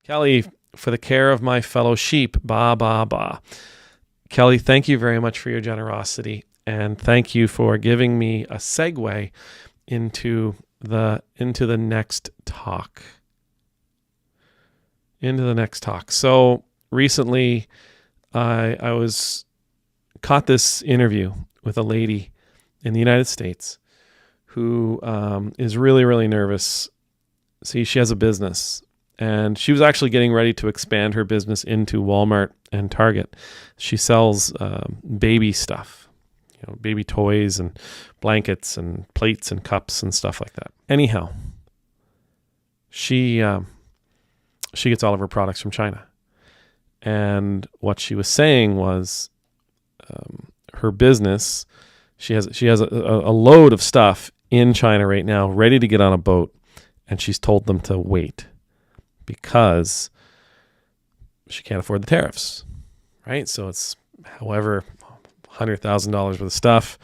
Kelly, for the care of my fellow sheep, ba, ba, ba. Kelly, thank you very much for your generosity. And thank you for giving me a segue into the next talk. So recently, I was caught this interview with a lady in the United States who is really, really nervous. See, she has a business, and she was actually getting ready to expand her business into Walmart and Target. She sells baby stuff, baby toys and blankets and plates and cups and stuff like that. Anyhow, she gets all of her products from China. And what she was saying was her business, she has a load of stuff in China right now ready to get on a boat, and she's told them to wait because she can't afford the tariffs, right? So it's however $100,000 worth of stuff.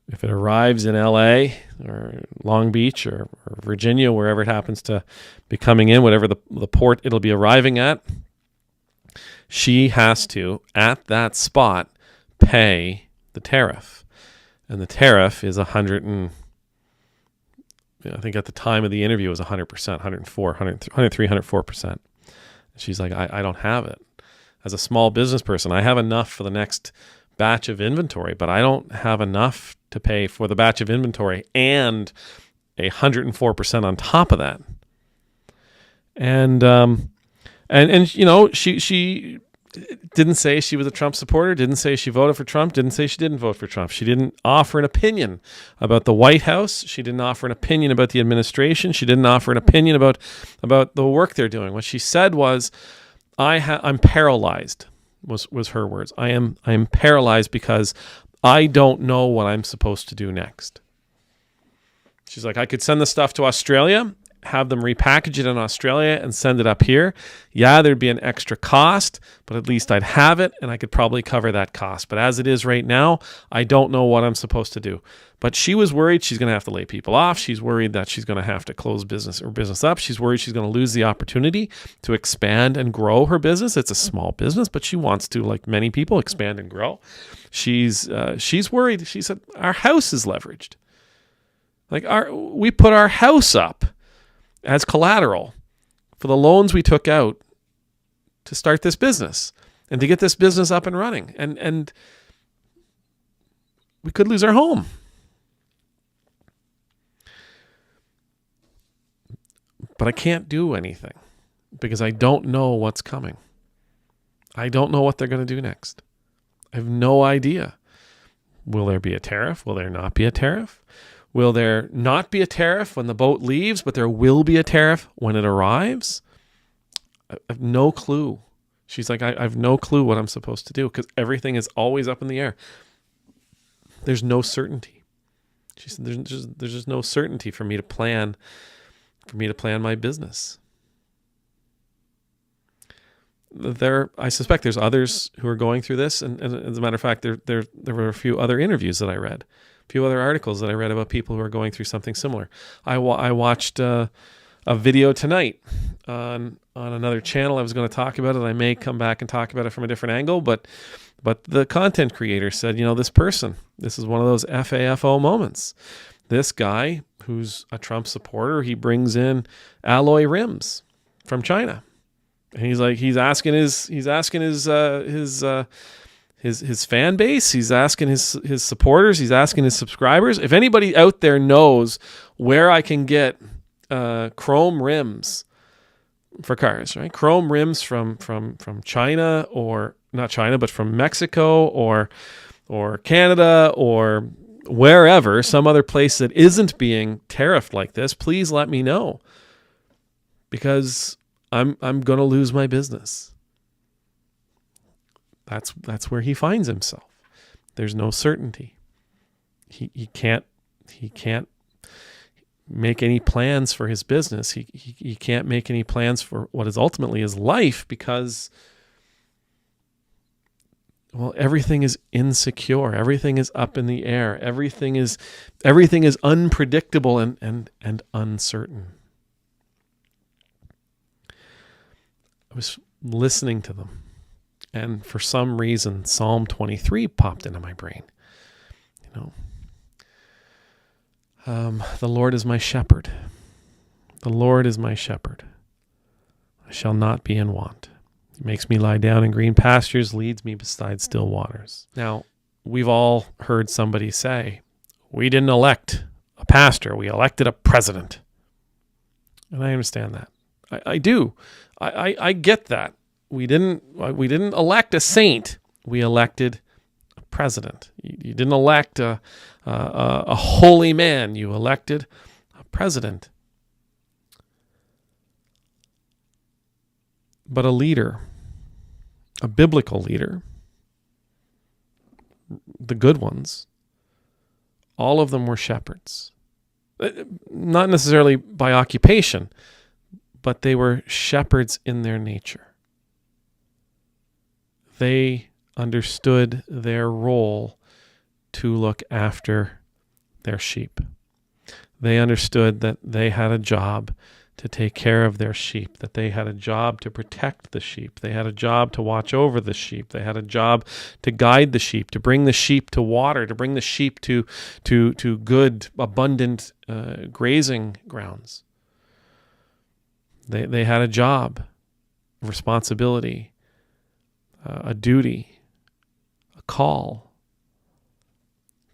If it arrives in LA or Long Beach or Virginia, wherever it happens to be coming in, whatever the port it'll be arriving at, she has to, at that spot, pay the tariff. And the tariff is I think at the time of the interview it was 100%, 103, 104%. She's like, I don't have it. As a small business person, I have enough for the next batch of inventory, but I don't have enough to pay for the batch of inventory and 104% on top of that. And she didn't say she was a Trump supporter, didn't say she voted for Trump, didn't say she didn't vote for Trump. She didn't offer an opinion about the White House. She didn't offer an opinion about the administration. She didn't offer an opinion about the work they're doing. What she said was, I'm paralyzed, was her words. I am paralyzed because I don't know what I'm supposed to do next. She's like, I could send the stuff to Australia, have them repackage it in Australia and send it up here. Yeah, there'd be an extra cost, but at least I'd have it and I could probably cover that cost. But as it is right now, I don't know what I'm supposed to do. But she was worried she's going to have to lay people off. She's worried that she's going to have to close business up. She's worried she's going to lose the opportunity to expand and grow her business. It's a small business, but she wants to, like many people, expand and grow. She's worried. She said, our house is leveraged. We put our house up as collateral for the loans we took out to start this business and to get this business up and running. And we could lose our home. But I can't do anything because I don't know what's coming. I don't know what they're going to do next. I have no idea. Will there be a tariff? Will there not be a tariff? Will there not be a tariff when the boat leaves, but there will be a tariff when it arrives? I have no clue. She's like, I have no clue what I'm supposed to do because everything is always up in the air. There's no certainty. She said, there's just no certainty for me to plan my business. I suspect there's others who are going through this, and as a matter of fact, there were a few other interviews that I read. A few other articles that I read about people who are going through something similar. I watched a video tonight on another channel. I was going to talk about it. I may come back and talk about it from a different angle, but the content creator said, this is one of those FAFO moments. This guy who's a Trump supporter, he brings in alloy rims from China, and he's asking his fan base, he's asking his supporters, he's asking his subscribers, if anybody out there knows where I can get chrome rims for cars, right? Chrome rims from China, or not China, but from Mexico or Canada or wherever, some other place that isn't being tariffed like this, please let me know, because I'm going to lose my business. That's where he finds himself. There's no certainty. He can't make any plans for his business. He can't make any plans for what is ultimately his life because, well, everything is insecure. Everything is up in the air. Everything is unpredictable and uncertain. was listening to them. And for some reason, Psalm 23 popped into my brain. The Lord is my shepherd. The Lord is my shepherd. I shall not be in want. He makes me lie down in green pastures, leads me beside still waters. Now, we've all heard somebody say, we didn't elect a pastor, we elected a president. And I understand that. I do. I get that. We didn't elect a saint. We elected a president. You didn't elect a holy man. You elected a president. But a leader, a biblical leader, the good ones, all of them were shepherds. Not necessarily by occupation, but they were shepherds in their nature. They understood their role to look after their sheep. They understood that they had a job to take care of their sheep, that they had a job to protect the sheep. They had a job to watch over the sheep. They had a job to guide the sheep, to bring the sheep to water, to bring the sheep to good, abundant grazing grounds. They had a job, a responsibility, a duty, a call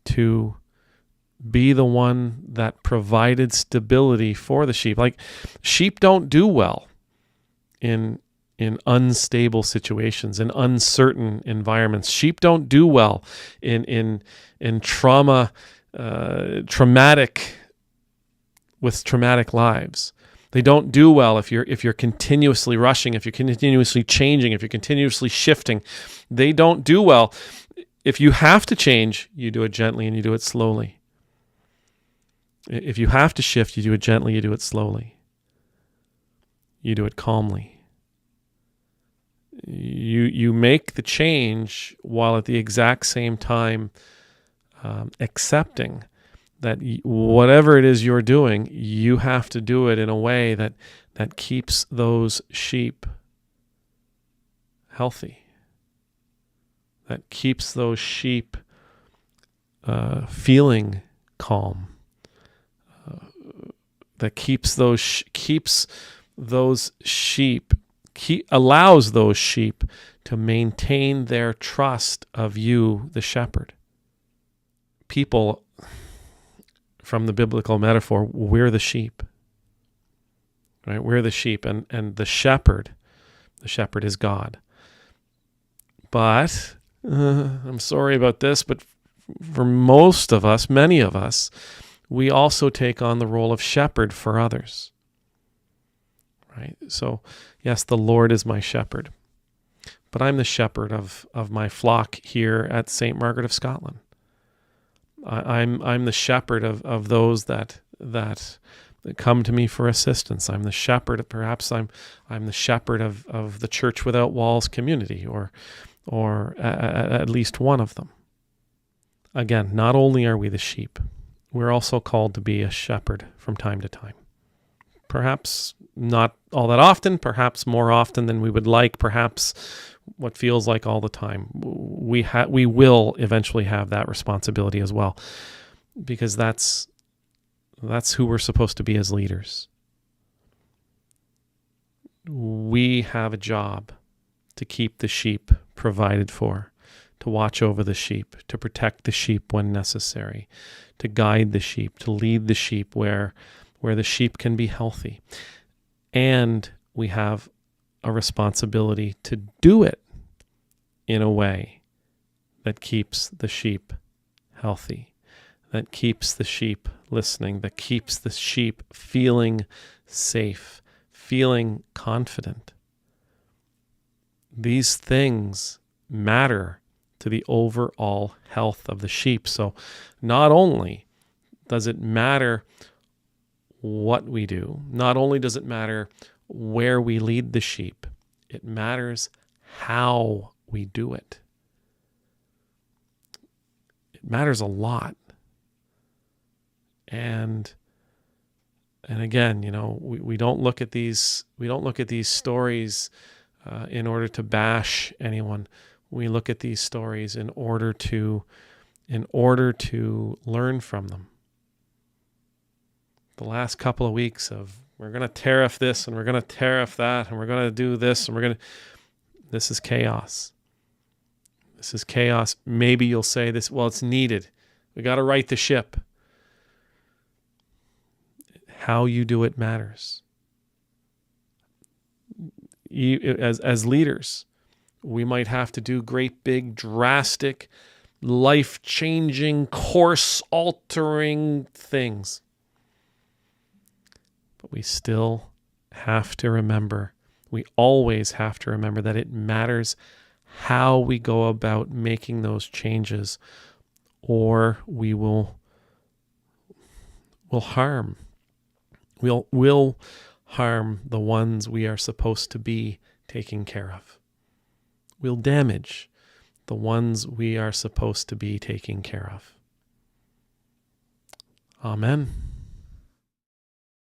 to be the one that provided stability for the sheep. Like, sheep don't do well in unstable situations, in uncertain environments. Sheep don't do well in traumatic lives. They don't do well if you're continuously rushing, if you're continuously changing, if you're continuously shifting. They don't do well. If you have to change, you do it gently and you do it slowly. If you have to shift, you do it gently, you do it slowly. You do it calmly. You make the change while at the exact same time accepting that whatever it is you're doing, you have to do it in a way that keeps those sheep healthy, that keeps those sheep feeling calm, that allows those sheep to maintain their trust of you, the shepherd. People, from the biblical metaphor, we're the sheep, right? We're the sheep, and the shepherd is God. But I'm sorry about this, but for most of us, many of us, we also take on the role of shepherd for others, right? So, yes, the Lord is my shepherd, but I'm the shepherd of my flock here at St. Margaret of Scotland. I'm the shepherd of those that come to me for assistance. I'm the shepherd. Perhaps I'm the shepherd of the Church Without Walls community, or at least one of them. Again, not only are we the sheep, we're also called to be a shepherd from time to time. Perhaps not all that often, perhaps more often than we would like, perhaps what feels like all the time. We will eventually have that responsibility as well, because that's who we're supposed to be as leaders. We have a job to keep the sheep provided for, to watch over the sheep, to protect the sheep when necessary, to guide the sheep, to lead the sheep where the sheep can be healthy. And we have a responsibility to do it in a way that keeps the sheep healthy, that keeps the sheep listening, that keeps the sheep feeling safe, feeling confident. These things matter to the overall health of the sheep. So not only does it matter what we do, not only does it matter where we lead the sheep, it matters how we do it. It matters a lot. And again, we don't look at these stories in order to bash anyone. We look at these stories in order to learn from them. The last couple of weeks of we're going to tariff this and we're going to tariff that and we're going to do this and this is chaos. This is chaos. Maybe you'll say this, well, it's needed. We got to right the ship. How you do it matters. As leaders, we might have to do great, big, drastic, life-changing, course-altering things. But we still have to remember, we always have to remember that it matters how we go about making those changes, or we will harm. We'll harm the ones we are supposed to be taking care of. We'll damage the ones we are supposed to be taking care of. Amen.